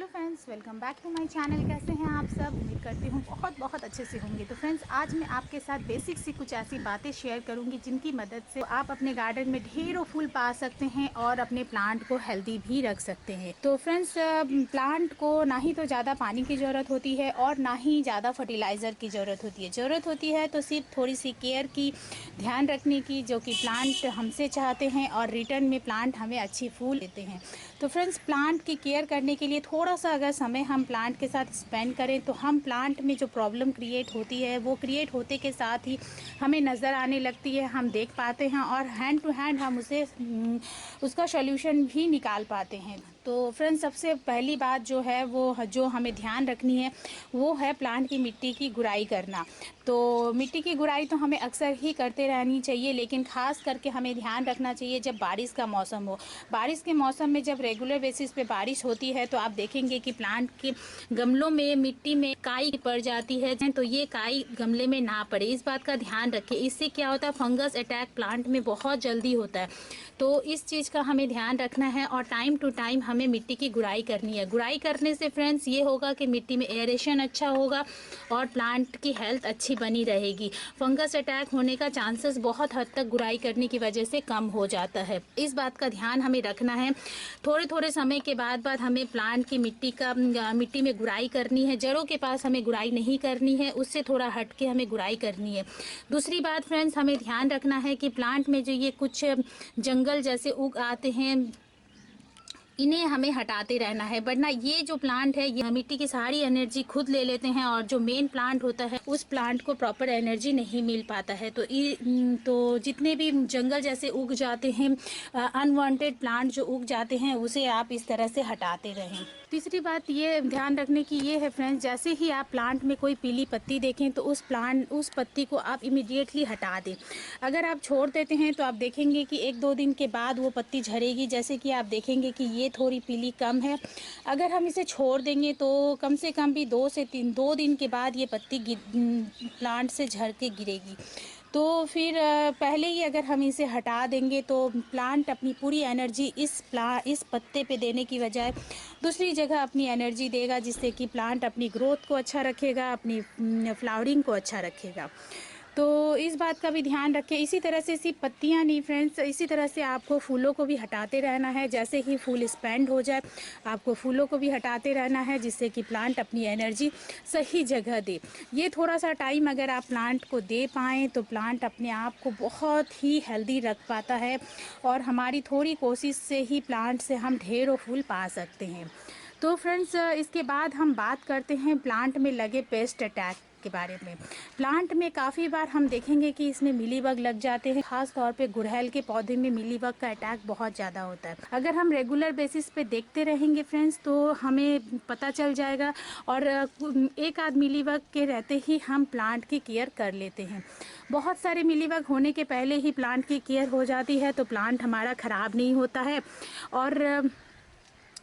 Hello friends, welcome back to my channel. कैसे हैं आप सब? उम्मीद करती हूँ बहुत बहुत अच्छे से होंगे। तो फ्रेंड्स, आज मैं आपके साथ बेसिक सी कुछ ऐसी बातें शेयर करूँगी जिनकी मदद से आप अपने गार्डन में ढेरों फूल पा सकते हैं और अपने प्लांट को हेल्दी भी रख सकते हैं। तो फ्रेंड्स, प्लांट को ना ही तो ज़्यादा पानी की ज़रूरत होती है और ना ही ज़्यादा फर्टिलाइज़र की ज़रूरत होती है। ज़रूरत होती है तो सिर्फ थोड़ी सी केयर की, ध्यान रखने की, जो कि प्लांट हमसे चाहते हैं और रिटर्न में प्लांट हमें अच्छी फूल देते हैं। तो फ्रेंड्स, प्लांट की केयर करने के लिए थोड़ा सा अगर समय हम प्लांट के साथ स्पेंड करें तो हम प्लांट में जो प्रॉब्लम क्रिएट होती है वो क्रिएट होते के साथ ही हमें नज़र आने लगती है, हम देख पाते हैं और हैंड टू हैंड हम उसे उसका सॉल्यूशन भी निकाल पाते हैं। तो फ्रेंड्स, सबसे पहली बात जो है वो जो हमें ध्यान रखनी है वो है प्लांट की मिट्टी की गुड़ाई करना। तो मिट्टी की गुड़ाई तो हमें अक्सर ही करते रहनी चाहिए, लेकिन ख़ास करके हमें ध्यान रखना चाहिए जब बारिश का मौसम हो। बारिश के मौसम में जब रेगुलर बेसिस पे बारिश होती है तो आप देखेंगे कि प्लांट के गमलों में मिट्टी में काई पड़ जाती है, तो ये काई गमले में ना पड़े, इस बात का ध्यान रखें। इससे क्या होता है, फंगस अटैक प्लांट में बहुत जल्दी होता है। तो इस चीज़ का हमें ध्यान रखना है और टाइम टू टाइम हमें मिट्टी की गुड़ाई करनी है। गुड़ाई करने से फ्रेंड्स ये होगा कि मिट्टी में एयरेशन अच्छा होगा और प्लांट की हेल्थ अच्छी बनी रहेगी। फंगस अटैक होने का चांसेस बहुत हद तक गुड़ाई करने की वजह से कम हो जाता है। इस बात का ध्यान हमें रखना है। थोड़े थोड़े समय के बाद हमें प्लांट की मिट्टी में गुड़ाई करनी है। जड़ों के पास हमें गुड़ाई नहीं करनी है, उससे थोड़ा हट के हमें गुड़ाई करनी है। दूसरी बात फ्रेंड्स, हमें ध्यान रखना है कि प्लांट में जो ये कुछ जंगल जैसे उग आते हैं इन्हें हमें हटाते रहना है, वरना ये जो प्लांट है ये मिट्टी की सारी एनर्जी खुद ले लेते हैं और जो मेन प्लांट होता है उस प्लांट को प्रॉपर एनर्जी नहीं मिल पाता है। तो जितने भी जंगल जैसे उग जाते हैं, अनवांटेड प्लांट जो उग जाते हैं, उसे आप इस तरह से हटाते रहें। तीसरी बात ये ध्यान रखने की ये है फ्रेंड्स, जैसे ही आप प्लांट में कोई पीली पत्ती देखें तो उस पत्ती को आप इमीडिएटली हटा दें। अगर आप छोड़ देते हैं तो आप देखेंगे कि 1-2 दिन के बाद वो पत्ती झड़ेगी। जैसे कि आप देखेंगे कि ये थोड़ी पीली कम है, अगर हम इसे छोड़ देंगे तो कम से कम भी 2 दिन के बाद ये पत्ती प्लांट से झड़ के गिरेगी। तो फिर पहले ही अगर हम इसे हटा देंगे तो प्लांट अपनी पूरी एनर्जी इस पत्ते पे देने की बजाय दूसरी जगह अपनी एनर्जी देगा, जिससे कि प्लांट अपनी ग्रोथ को अच्छा रखेगा, अपनी फ्लावरिंग को अच्छा रखेगा। तो इस बात का भी ध्यान रखें। इसी तरह से सिर्फ पत्तियां नहीं फ्रेंड्स, इसी तरह से आपको फूलों को भी हटाते रहना है। जैसे ही फूल स्पेंड हो जाए आपको फूलों को भी हटाते रहना है, जिससे कि प्लांट अपनी एनर्जी सही जगह दे। ये थोड़ा सा टाइम अगर आप प्लांट को दे पाएँ तो प्लांट अपने आप को बहुत ही हेल्दी रख पाता है और हमारी थोड़ी कोशिश से ही प्लांट से हम ढेरों फूल पा सकते हैं। तो फ्रेंड्स, इसके बाद हम बात करते हैं प्लांट में लगे पेस्ट अटैक के बारे में। प्लांट में काफ़ी बार हम देखेंगे कि इसमें मिलीबग लग जाते हैं। खास तौर पे गुड़हल के पौधे में मिलीबग का अटैक बहुत ज़्यादा होता है। अगर हम रेगुलर बेसिस पे देखते रहेंगे फ्रेंड्स तो हमें पता चल जाएगा और एक आध मिलीबग के रहते ही हम प्लांट की केयर कर लेते हैं। बहुत सारे मिलीबग होने के पहले ही प्लांट की केयर हो जाती है तो प्लांट हमारा ख़राब नहीं होता है और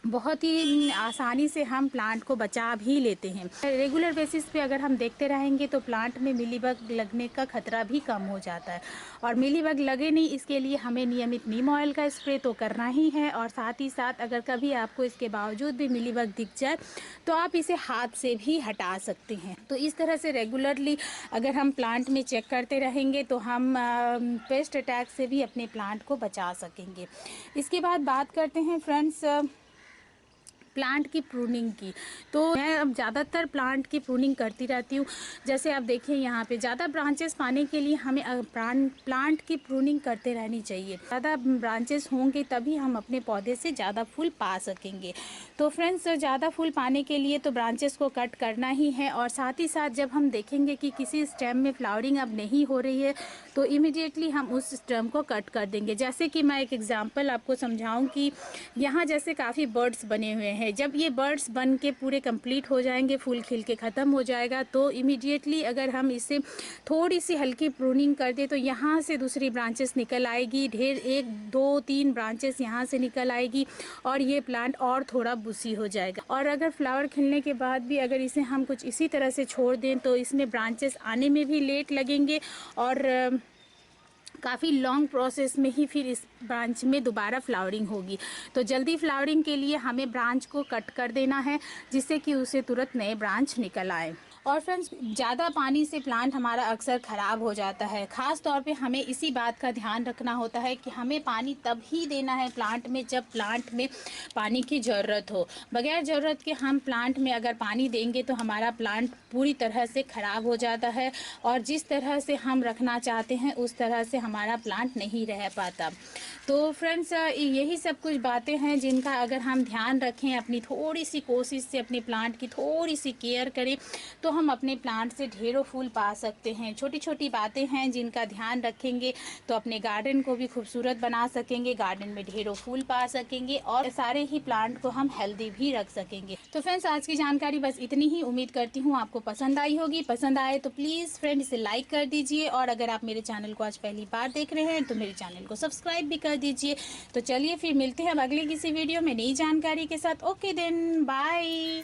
बहुत ही आसानी से हम प्लांट को बचा भी लेते हैं। रेगुलर बेसिस पे अगर हम देखते रहेंगे तो प्लांट में मिलीबग लगने का खतरा भी कम हो जाता है। और मिलीबग लगे नहीं, इसके लिए हमें नियमित नीम ऑयल का स्प्रे तो करना ही है और साथ ही साथ अगर कभी आपको इसके बावजूद भी मिलीबग दिख जाए तो आप इसे हाथ से भी हटा सकते हैं। तो इस तरह से रेगुलरली अगर हम प्लांट में चेक करते रहेंगे तो हम पेस्ट अटैक से भी अपने प्लांट को बचा सकेंगे। इसके बाद बात करते हैं फ्रेंड्स प्लांट की प्रूनिंग की। तो मैं अब ज़्यादातर प्लांट की प्रूनिंग करती रहती हूँ। जैसे आप देखिए यहाँ पे ज़्यादा ब्रांचेस पाने के लिए हमें प्लांट की प्रूनिंग करते रहनी चाहिए। ज़्यादा ब्रांचेस होंगे तभी हम अपने पौधे से ज़्यादा फूल पा सकेंगे। तो फ्रेंड्स, ज़्यादा फूल पाने के लिए तो ब्रांचेस को कट करना ही है और साथ ही साथ जब हम देखेंगे कि किसी स्टेम में फ्लावरिंग अब नहीं हो रही है तो इमीडिएटली हम उस स्टेम को कट कर देंगे। जैसे कि मैं एक एग्जांपल आपको समझाऊं कि यहाँ जैसे काफ़ी बर्ड्स बने हुए हैं, जब ये बर्ड्स बन के पूरे कंप्लीट हो जाएंगे, फूल खिल के ख़त्म हो जाएगा, तो इमीडिएटली अगर हम इसे थोड़ी सी हल्की प्रूनिंग कर दें तो यहाँ से दूसरी ब्रांचेस निकल आएगी, ढेर 1-2-3 ब्रांचेस यहाँ से निकल आएगी और ये प्लांट और थोड़ा बुशी हो जाएगा। और अगर फ्लावर खिलने के बाद भी अगर इसे हम कुछ इसी तरह से छोड़ दें तो इसमें ब्रांचेस आने में भी लेट लगेंगे और काफ़ी लॉन्ग प्रोसेस में ही फिर इस ब्रांच में दोबारा फ्लावरिंग होगी। तो जल्दी फ्लावरिंग के लिए हमें ब्रांच को कट कर देना है, जिससे कि उसे तुरंत नए ब्रांच निकल आए। और फ्रेंड्स, ज़्यादा पानी से प्लांट हमारा अक्सर ख़राब हो जाता है। ख़ास तौर पे हमें इसी बात का ध्यान रखना होता है कि हमें पानी तब ही देना है प्लांट में जब प्लांट में पानी की ज़रूरत हो। बगैर ज़रूरत के हम प्लांट में अगर पानी देंगे तो हमारा प्लांट पूरी तरह से ख़राब हो जाता है, और जिस तरह से हम रखना चाहते हैं उस तरह से हमारा प्लांट नहीं रह पाता। तो फ्रेंड्स, यही सब कुछ बातें हैं जिनका अगर हम ध्यान रखें, अपनी थोड़ी सी कोशिश से अपने प्लांट की थोड़ी सी केयर करें, तो हम अपने प्लांट से ढेरों फूल पा सकते हैं। छोटी छोटी बातें हैं जिनका ध्यान रखेंगे तो अपने गार्डन को भी खूबसूरत बना सकेंगे, गार्डन में ढेरों फूल पा सकेंगे, और सारे ही प्लांट को हम हेल्दी भी रख सकेंगे। तो फ्रेंड्स, आज की जानकारी बस इतनी ही। उम्मीद करती हूँ आपको पसंद आई होगी। पसंद आए तो प्लीज़ फ्रेंड इसे लाइक कर दीजिए, और अगर आप मेरे चैनल को आज पहली बार देख रहे हैं तो मेरे चैनल को सब्सक्राइब भी कर दीजिए। तो चलिए फिर मिलते हैं हम अगले किसी वीडियो में नई जानकारी के साथ। Okay then, bye.